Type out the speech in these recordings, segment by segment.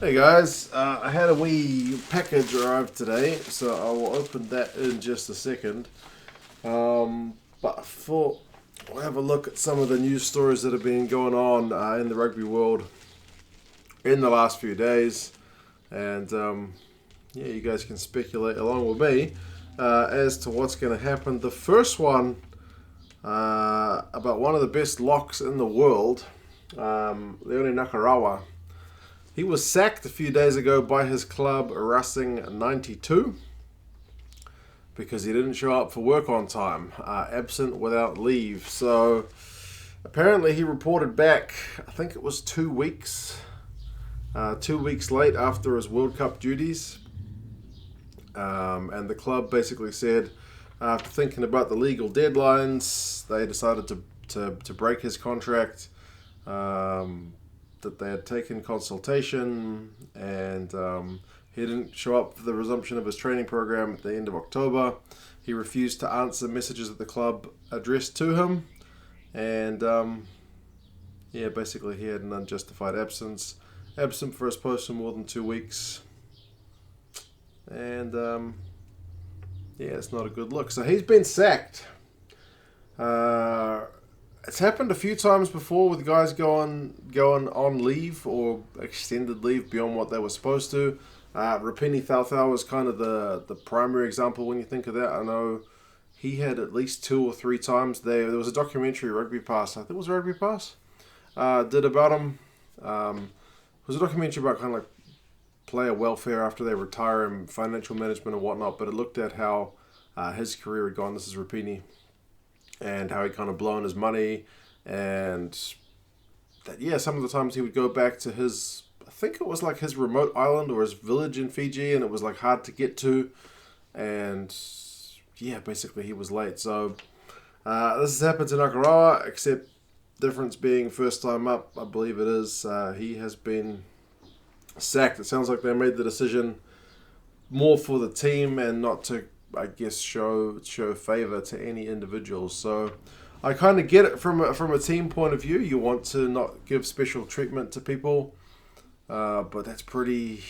Hey guys, I had a wee package arrive today, so I will open that in just a second. But I thought we'll have a look at some of the news stories that have been going on in the rugby world in the last few days, and yeah, you guys can speculate along with me as to what's going to happen. The first one about one of the best locks in the world, Leone Nakarawa. He was sacked a few days ago by his club, Racing 92, because he didn't show up for work on time, absent without leave. So apparently he reported back, I think it was 2 weeks, 2 weeks late after his World Cup duties. And the club basically said, after thinking about the legal deadlines, they decided to break his contract. That they had taken consultation, and he didn't show up for the resumption of his training program at the end of October. He refused to answer messages that the club addressed to him, and yeah, basically he had an unjustified absent for his post for more than 2 weeks, and yeah, it's not a good look. So he's been sacked. It's happened a few times before with guys going on leave or extended leave beyond what they were supposed to. Rapini Thautau was kind of the primary example when you think of that. I know he had at least 2 or 3 times. There was a documentary, Rugby Pass, I think it was Rugby Pass, did about him. It was a documentary about kind of like player welfare after they retire and financial management and whatnot, but it looked at how his career had gone. This is Rapini. And how he kind of blown his money, and that, yeah, some of the times he would go back to his, I think it was like his remote island or his village in Fiji, and it was like hard to get to, and yeah, basically he was late. So this has happened to Nakarawa, except difference being first time up, I believe it is. He has been sacked. It sounds like they made the decision more for the team and not to, I guess, show favor to any individuals. So I kind of get it from a team point of view. You want to not give special treatment to people, but that's pretty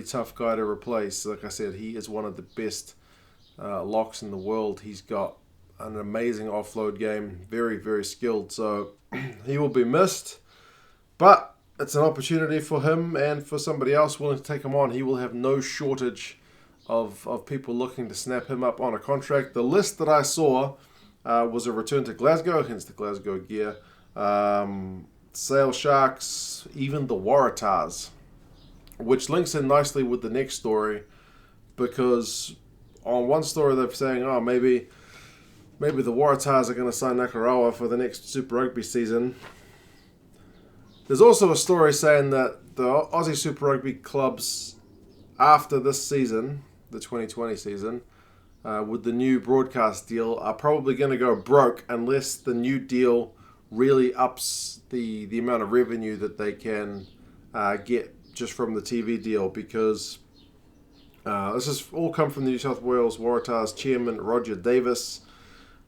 tough guy to replace. Like I said, he is one of the best locks in the world. He's got an amazing offload game, very, very skilled. So he will be missed, but it's an opportunity for him and for somebody else willing to take him on. He will have no shortage of people looking to snap him up on a contract. The list that I saw was a return to Glasgow, hence the Glasgow gear, Sale Sharks, even the Waratahs, which links in nicely with the next story, because on one story they're saying, oh, maybe the Waratahs are going to sign Nakarawa for the next Super Rugby season. There's also a story saying that the Aussie Super Rugby clubs after this season, the 2020 season, with the new broadcast deal, are probably going to go broke unless the new deal really ups the amount of revenue that they can get just from the TV deal, because this has all come from the New South Wales Waratahs Chairman Roger Davis,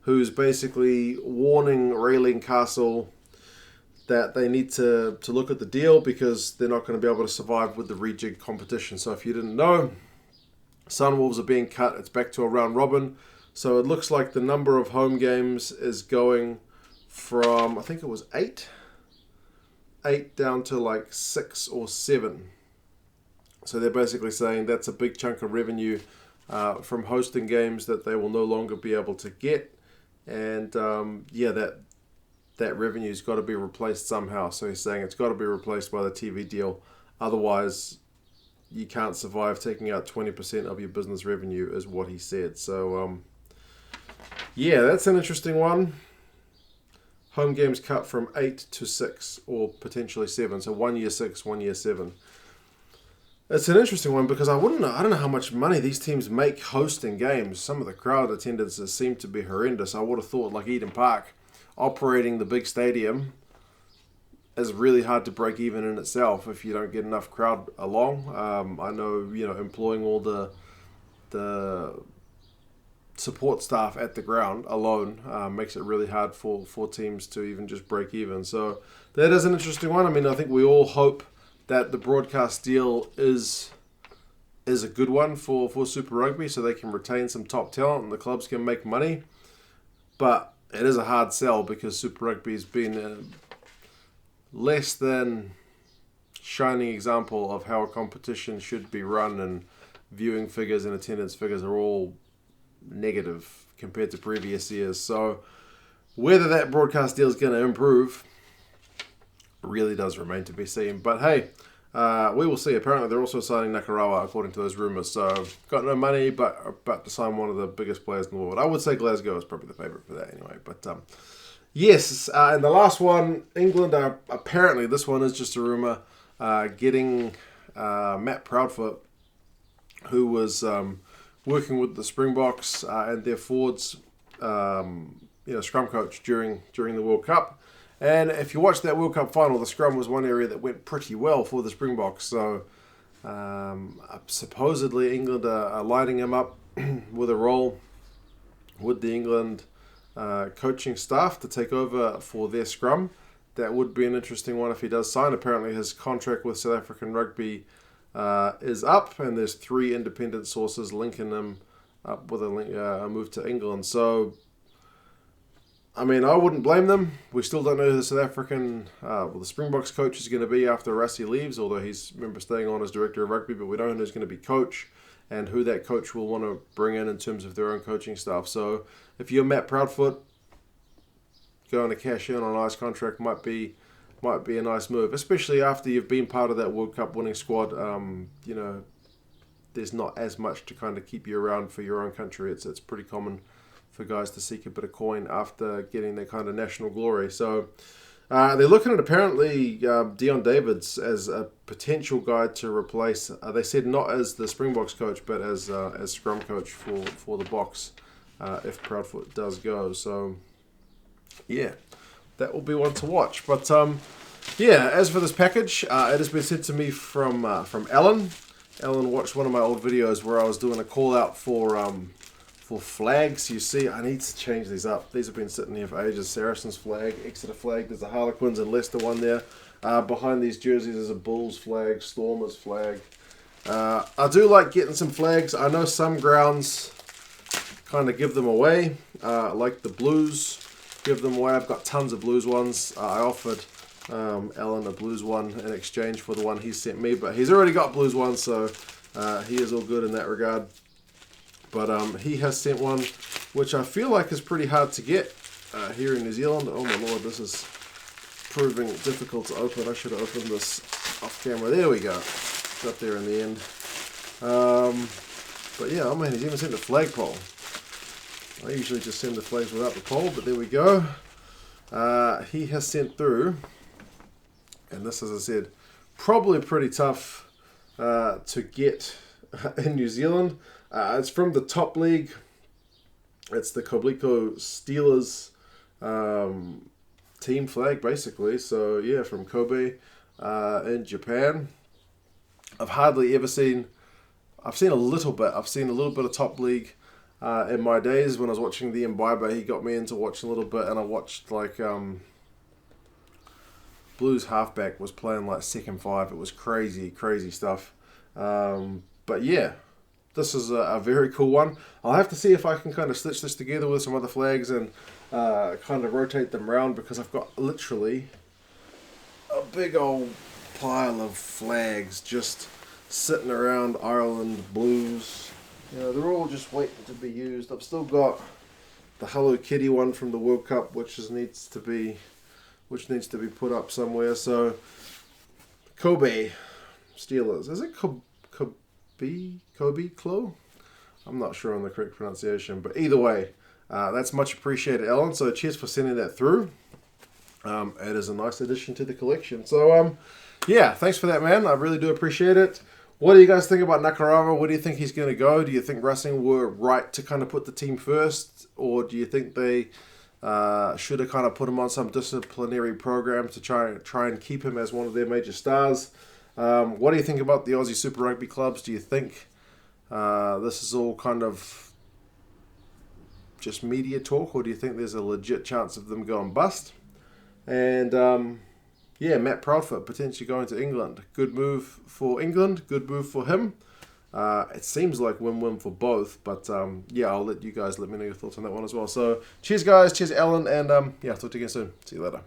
who's basically warning Raelene Castle that they need to look at the deal because they're not going to be able to survive with the rejig competition. So if you didn't know, Sunwolves are being cut. It's back to a round robin. So it looks like the number of home games is going from, I think it was 8 down to like 6 or 7. So they're basically saying that's a big chunk of revenue from hosting games that they will no longer be able to get. And yeah, that revenue's got to be replaced somehow. So he's saying it's got to be replaced by the TV deal. Otherwise, you can't survive taking out 20% of your business revenue, is what he said. So, yeah, that's an interesting one. Home games cut from 8 to 6 or potentially 7. So 1 year 6, 1 year 7. It's an interesting one because I don't know how much money these teams make hosting games. Some of the crowd attendances seem to be horrendous. I would have thought like Eden Park, operating the big stadium, is really hard to break even in itself if you don't get enough crowd along. I know, employing all the support staff at the ground alone makes it really hard for teams to even just break even. So that is an interesting one. I mean, I think we all hope that the broadcast deal is a good one for Super Rugby, so they can retain some top talent and the clubs can make money. But it is a hard sell because Super Rugby has been a less than shining example of how a competition should be run, and viewing figures and attendance figures are all negative compared to previous years. So whether that broadcast deal is going to improve really does remain to be seen. But hey, we will see. Apparently they're also signing Nakarawa according to those rumours. So got no money, but about to sign one of the biggest players in the world. I would say Glasgow is probably the favourite for that anyway. But yes, and the last one, England are apparently, this one is just a rumour, getting Matt Proudfoot, who was working with the Springboks and their forwards, scrum coach during the World Cup. And if you watch that World Cup final, the scrum was one area that went pretty well for the Springboks. So supposedly England are lining him up with a role with the England coaching staff to take over for their scrum. That would be an interesting one if he does sign. Apparently his contract with South African Rugby is up, and there's 3 independent sources linking him up with a move to England. So, I mean, I wouldn't blame them. We still don't know who the South African, the Springboks coach is going to be after Rassie leaves, although he's, remember, staying on as director of rugby, but we don't know who's going to be coach and who that coach will want to bring in terms of their own coaching staff. So if you're Matt Proudfoot, going to cash in on a nice contract might be a nice move, especially after you've been part of that World Cup winning squad. There's not as much to kind of keep you around for your own country. It's pretty common for guys to seek a bit of coin after getting their kind of national glory. So they're looking at apparently Dion Davids as a potential guy to replace. They said not as the Springboks coach, but as scrum coach for the Boks if Proudfoot does go. So yeah, that will be one to watch. But as for this package, it has been sent to me from Alan. Alan watched one of my old videos where I was doing a call out for flags. You see, I need to change these up. These have been sitting here for ages. Saracens flag, Exeter flag. There's a Harlequins and Leicester one there. Behind these jerseys there's a Bulls flag, Stormers flag. I do like getting some flags. I know some grounds kind of give them away, like the Blues give them away. I've got tons of Blues ones. I offered Alan a Blues one in exchange for the one he sent me, but he's already got Blues ones, so he is all good in that regard. But he has sent one which I feel like is pretty hard to get here in New Zealand. Oh my lord, this is proving difficult to open. I should have opened this off camera. There we go. Got there in the end. But yeah, oh man, he's even sent a flagpole. I usually just send the flags without the pole, but there we go. He has sent through, and this, as I said, probably pretty tough to get in New Zealand. It's from the top league. It's the Kobliko Steelers team flag, basically. So yeah, from Kobe in Japan. I've hardly ever seen. I've seen a little bit. I've seen a little bit of top league in my days when I was watching the Imbiber. He got me into watching a little bit, and I watched like Blues halfback was playing like second five. It was crazy stuff. But yeah. This is a very cool one. I'll have to see if I can kind of stitch this together with some other flags and kind of rotate them around, because I've got literally a big old pile of flags just sitting around Ireland Blues. You know, they're all just waiting to be used. I've still got the Hello Kitty one from the World Cup, which needs to be put up somewhere. So Kobe Steelers. Is it Kobe Klo? I'm not sure on the correct pronunciation, but either way, that's much appreciated, Alan. So cheers for sending that through. It is a nice addition to the collection. So yeah, thanks for that, man. I really do appreciate it. What do you guys think about Nakarawa? Where do you think he's going to go? Do you think Racing were right to kind of put the team first, or do you think they should have kind of put him on some disciplinary program to try and keep him as one of their major stars? What do you think about the Aussie Super Rugby clubs? Do you think this is all kind of just media talk, or do you think there's a legit chance of them going bust? And yeah, Matt Proudfoot potentially going to England. Good move for England. Good move for him. It seems like win-win for both, but yeah, I'll let you guys let me know your thoughts on that one as well. So cheers, guys. Cheers, Alan, and yeah, I'll talk to you again soon. See you later.